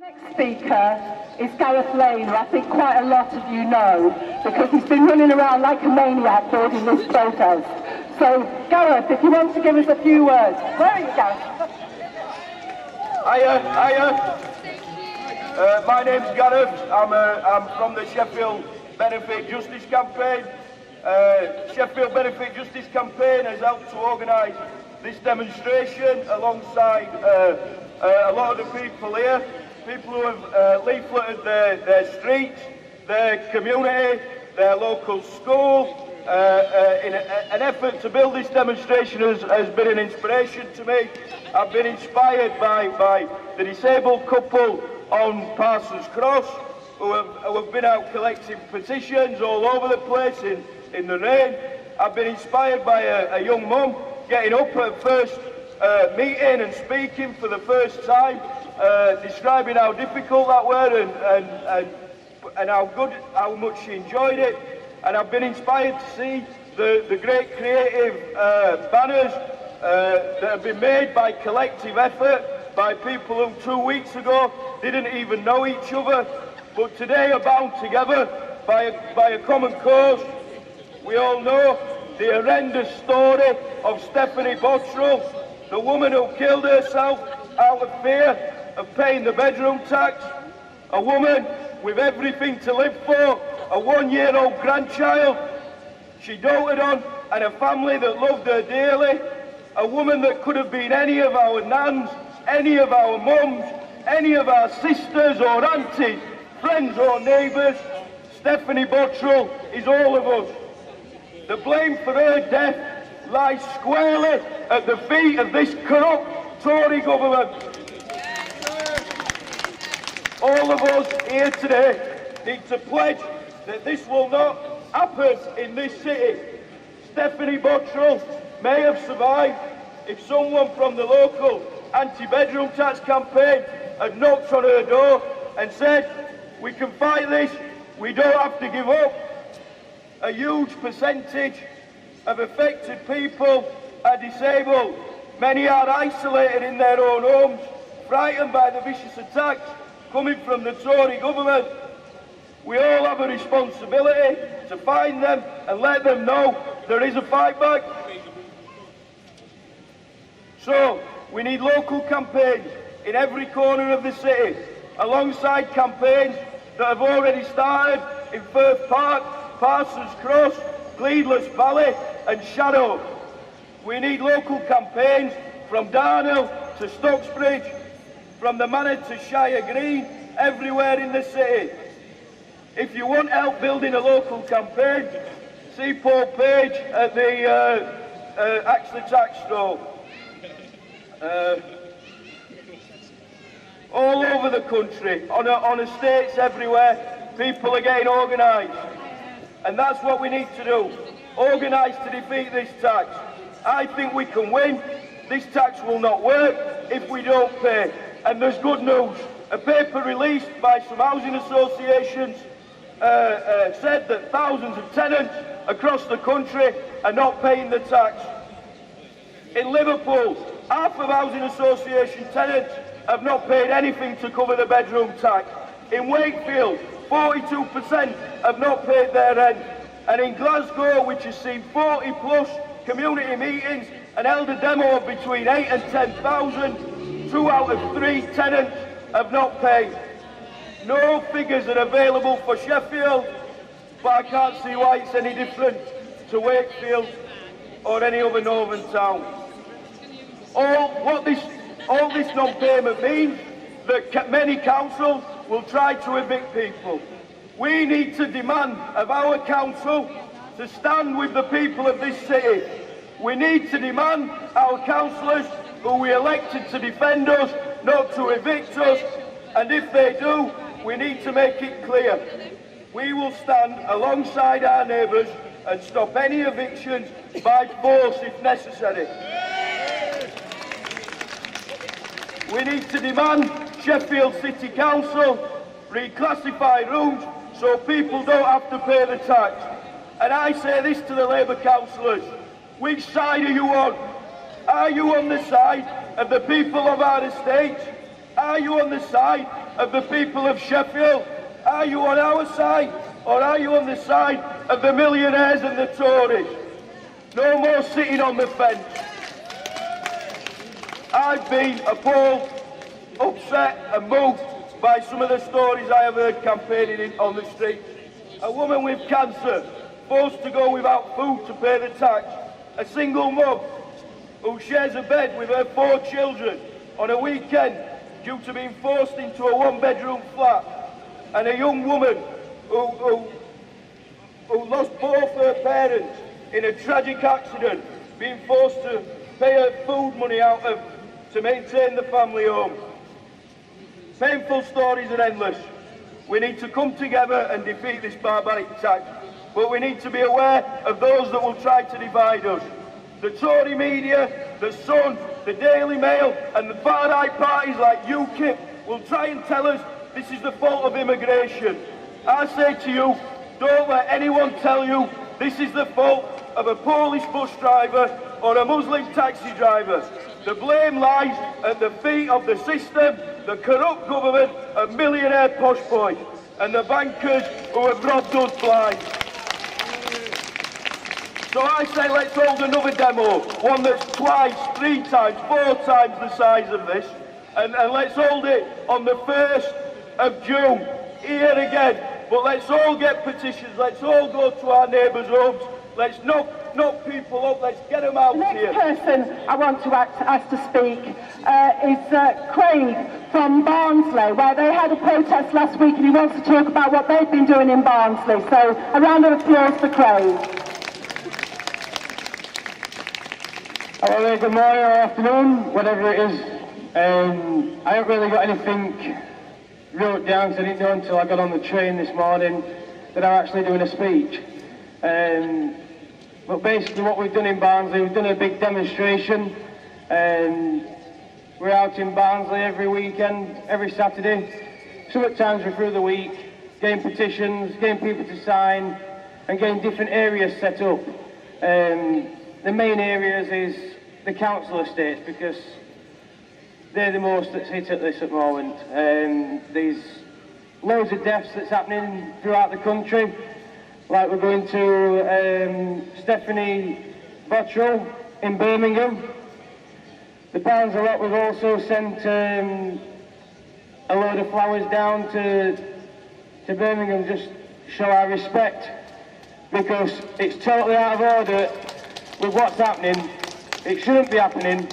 Next speaker is Gareth, who I think quite a lot of you know, because he's been running around like a maniac during this protest. So, Gareth, if you want to give us a few words. Where are you, Gareth? Hiya. My name's Gareth. I'm from the Sheffield Benefit Justice Campaign. Sheffield Benefit Justice Campaign has helped to organise this demonstration alongside a lot of the people here. People who have leafleted their streets, their community, their local school. In an effort to build this demonstration has been an inspiration to me. I've been inspired by the disabled couple on Parsons Cross who have been out collecting petitions all over the place in the rain. I've been inspired by a young mum getting up at first meeting and speaking for the first time, describing how difficult that were and how much she enjoyed it. And I've been inspired to see the great creative banners that have been made by collective effort by people who 2 weeks ago didn't even know each other, but today are bound together by a common cause. We all know the horrendous story of Stephanie Bottrell, the woman who killed herself out of fear of paying the bedroom tax, a woman with everything to live for, a one-year-old grandchild she doted on, and a family that loved her dearly, a woman that could have been any of our nans, any of our mums, any of our sisters or aunties, friends or neighbours. Stephanie Bottrell is all of us. The blame for her death lies squarely at the feet of this corrupt Tory government. All of us here today need to pledge that this will not happen in this city. Stephanie Bottrell may have survived if someone from the local anti-bedroom tax campaign had knocked on her door and said, "We can fight this, we don't have to give up." A huge percentage of affected people are disabled. Many are isolated in their own homes, frightened by the vicious attacks coming from the Tory government. We all have a responsibility to find them and let them know there is a fight back. So, we need local campaigns in every corner of the city, alongside campaigns that have already started in Firth Park, Parsons Cross, Gleadless Valley and Shadow. We need local campaigns from Darnell to Stocksbridge, from the Manor to Shire Green, everywhere in the city. If you want help building a local campaign, see Paul Page at the Axley Tax Store. All over the country, on estates everywhere, people are getting organised. And that's what we need to do. Organise to defeat this tax. I think we can win. This tax will not work if we don't pay. And there's good news. A paper released by some housing associations said that thousands of tenants across the country are not paying the tax. In Liverpool, half of housing association tenants have not paid anything to cover the bedroom tax. In Wakefield, 42% have not paid their rent. And in Glasgow, which has seen 40 plus community meetings and held a demo of between 8 and 10,000, 2 out of 3 tenants have not paid. No figures are available for Sheffield, but I can't see why it's any different to Wakefield or any other northern town. All this non-payment means that many councils will try to evict people. We need to demand of our council to stand with the people of this city. We need to demand our councillors who we elected to defend us, not to evict us, and if they do, we need to make it clear. We will stand alongside our neighbours and stop any evictions by force if necessary. We need to demand Sheffield City Council reclassify rooms so people don't have to pay the tax. And I say this to the Labour councillors, which side are you on? Are you on the side of the people of our estates? Are you on the side of the people of Sheffield? Are you on our side? Or are you on the side of the millionaires and the Tories? No more sitting on the fence. I've been appalled, upset and moved by some of the stories I have heard campaigning on the street. A woman with cancer, forced to go without food to pay the tax. A single mum who shares a bed with her 4 children on a weekend due to being forced into a 1-bedroom flat. And a young woman who lost both her parents in a tragic accident, being forced to pay her food money to maintain the family home. Painful stories are endless. We need to come together and defeat this barbaric attack, but we need to be aware of those that will try to divide us. The Tory media, the Sun, the Daily Mail and the far-right parties like UKIP will try and tell us this is the fault of immigration. I say to you, don't let anyone tell you this is the fault of a Polish bus driver or a Muslim taxi driver. The blame lies at the feet of the system, the corrupt government and millionaire posh boys, and the bankers who have robbed us blind. So I say let's hold another demo, one that's twice, 3 times, 4 times the size of this, and let's hold it on the 1st of June, here again. But let's all get petitions, let's all go to our neighbours' homes, let's knock people up, let's get them out here. The next person I want to ask to speak is Craig from Barnsley, where they had a protest last week and he wants to talk about what they've been doing in Barnsley. So a round of applause for Craig. Hello there, good morning or afternoon, whatever it is. I haven't really got anything wrote down because I didn't know until I got on the train this morning that I'm actually doing a speech. But basically what we've done in Barnsley, we've done a big demonstration. We're out in Barnsley every weekend, every Saturday. Sometimes we're through the week, getting petitions, getting people to sign and getting different areas set up. The main areas is the council estates because they're the most that's hit at this at the moment. There's loads of deaths that's happening throughout the country. Like we're going to Stephanie Bottrell in Birmingham. The Pounds a Lot, we've also sent a load of flowers down to Birmingham just to show our respect because it's totally out of order with what's happening. It shouldn't be happening.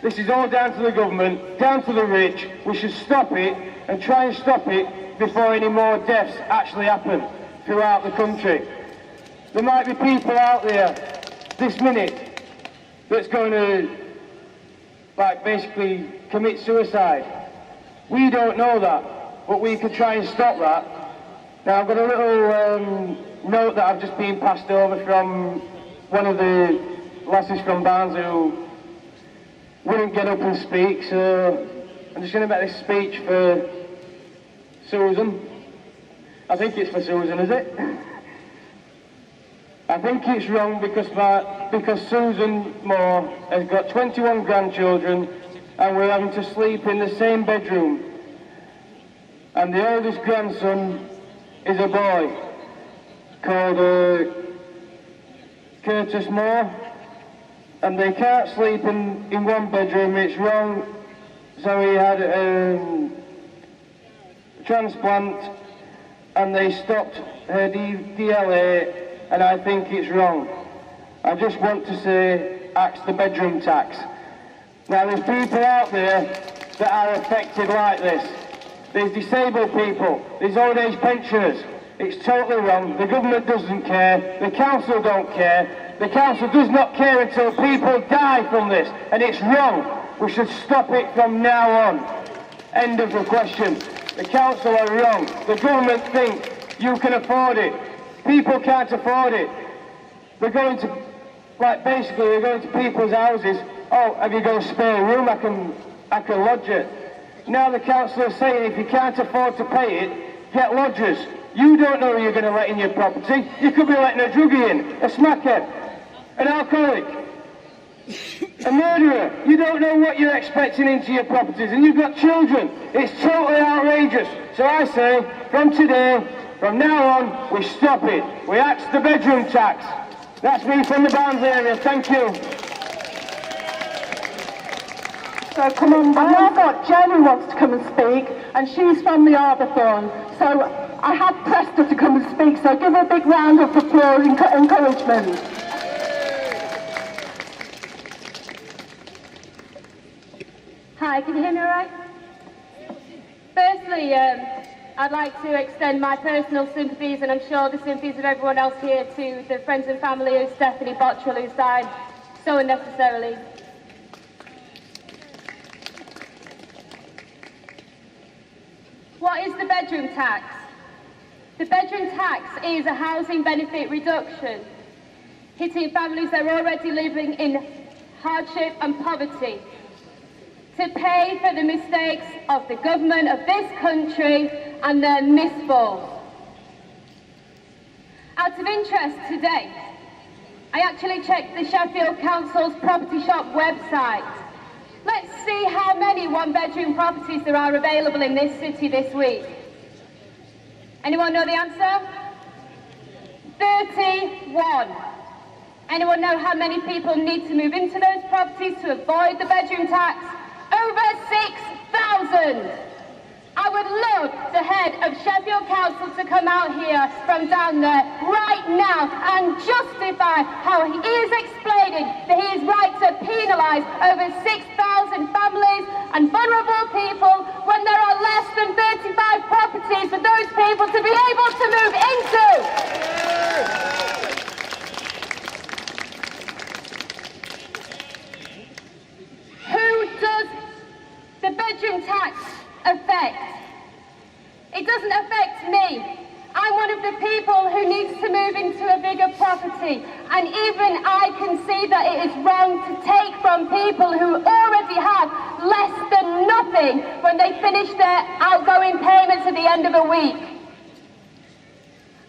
This is all down to the government, down to the rich. We should stop it and try and stop it before any more deaths actually happen throughout the country. There might be people out there this minute that's going to basically commit suicide. We don't know that, but we could try and stop that. Now I've got a little note that I've just been passed over from one of the lasses from Barnes who wouldn't get up and speak, so I'm just going to make this speech for Susan. I think it's for Susan, is it? I think it's wrong because Susan Moore has got 21 grandchildren and we're having to sleep in the same bedroom. And the oldest grandson is a boy called Curtis Moore, and they can't sleep in one bedroom, it's wrong. So he had a transplant and they stopped her DLA, and I think it's wrong. I just want to say, axe the bedroom tax. Now there's people out there that are affected like this. There's disabled people, there's old age pensioners. It's totally wrong. The government doesn't care, the council don't care. The council does not care until people die from this, and it's wrong. We should stop it from now on. End of the question. The council are wrong. The government think you can afford it. People can't afford it. They're going to, basically they're going to people's houses. Oh, have you got a spare room? I can lodge it. Now the council is saying if you can't afford to pay it, get lodgers. You don't know who you're going to let in your property. You could be letting a druggie in, a smackhead, an alcoholic. a murderer. You don't know what you're expecting into your properties, and you've got children. It's totally outrageous. So I say, from today, from now on, we stop it. We axe the bedroom tax. That's me from the Barnsley area. Thank you. So come on, I've now got Jen who wants to come and speak, and she's from the Arborthorn. So I have pressed her to come and speak, so give her a big round of applause and encouragement. Hi, can you hear me all right? Firstly, I'd like to extend my personal sympathies, and I'm sure the sympathies of everyone else here, to the friends and family of Stephanie Bottrell, who's died so unnecessarily. What is the bedroom tax? The bedroom tax is a housing benefit reduction, hitting families that are already living in hardship and poverty, to pay for the mistakes of the government of this country and their misballs. Out of interest today, I actually checked the Sheffield Council's Property Shop website. Let's see how many one-bedroom properties there are available in this city this week. Anyone know the answer? 31. Anyone know how many people need to move into those properties to avoid the bedroom tax? Over 6,000. I would love the head of Sheffield Council to come out here from down there right now and justify how he is explaining that he is right to penalise over 6,000 families and vulnerable people when there are less than 35 properties for those people to be able to move into. Who does the bedroom tax affect? It doesn't affect me. I'm one of the people who needs to move into a bigger property, and even I can see that it is wrong to take from people who already have less than nothing when they finish their outgoing payments at the end of a week.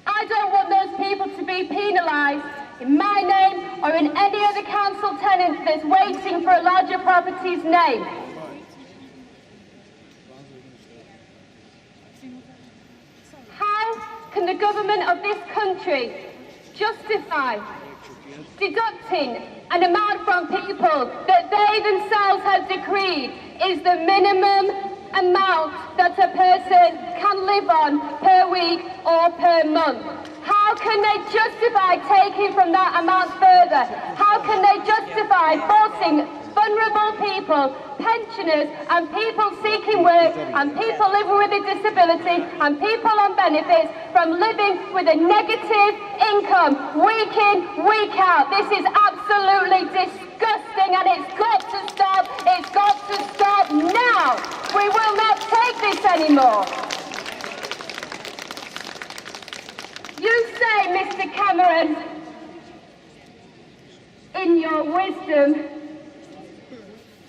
I don't want those people to be penalised in my name or in any other council tenant that's waiting for a larger property's name. How can the government of this country justify deducting an amount from people that they themselves have decreed is the minimum amount that a person can live on per week or per month? How can they justify taking from that amount further? How can they justify forcing vulnerable people, pensioners and people seeking work and people living with a disability and people on benefits from living with a negative income week in, week out? This is absolutely disgusting, and it's got to stop. It's got to stop now. We will not take this anymore. You say, Mr. Cameron, in your wisdom,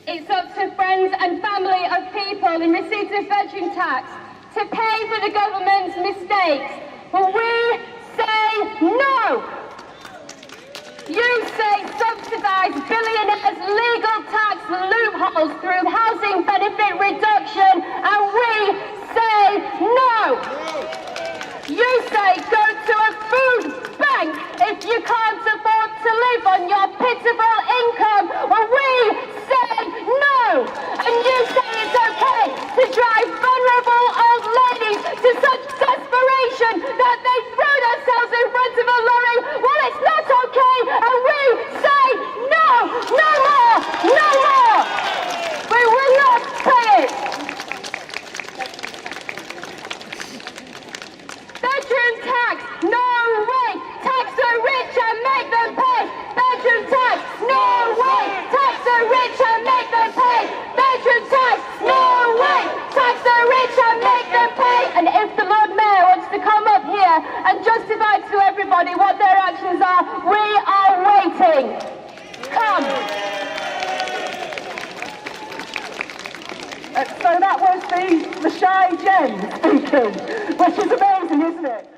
it's up to friends and family of people in receipt of bedroom tax to pay for the government's mistakes. Well, we say no. You say subsidise billionaires' legal tax loopholes through housing benefit reduction, and we say no. You say go to a food bank if you can't afford to live on your pitiful income. Well, we say no. And you say it's okay to drive vulnerable old ladies to such desperation that they throw themselves in front of a lorry. Well, it's not okay. And we say no. No more. No more. We will not pay it. Bedroom tax, no way. Tax the rich and make them pay. Bedroom tax, no way. Tax the rich and make them pay. Bedroom tax, no way. Tax the rich and make them pay. And if the Lord Mayor wants to come up here and justify to everybody what their actions are, we are waiting. Come. So that was the shy Jen speaking, which is amazing, isn't it?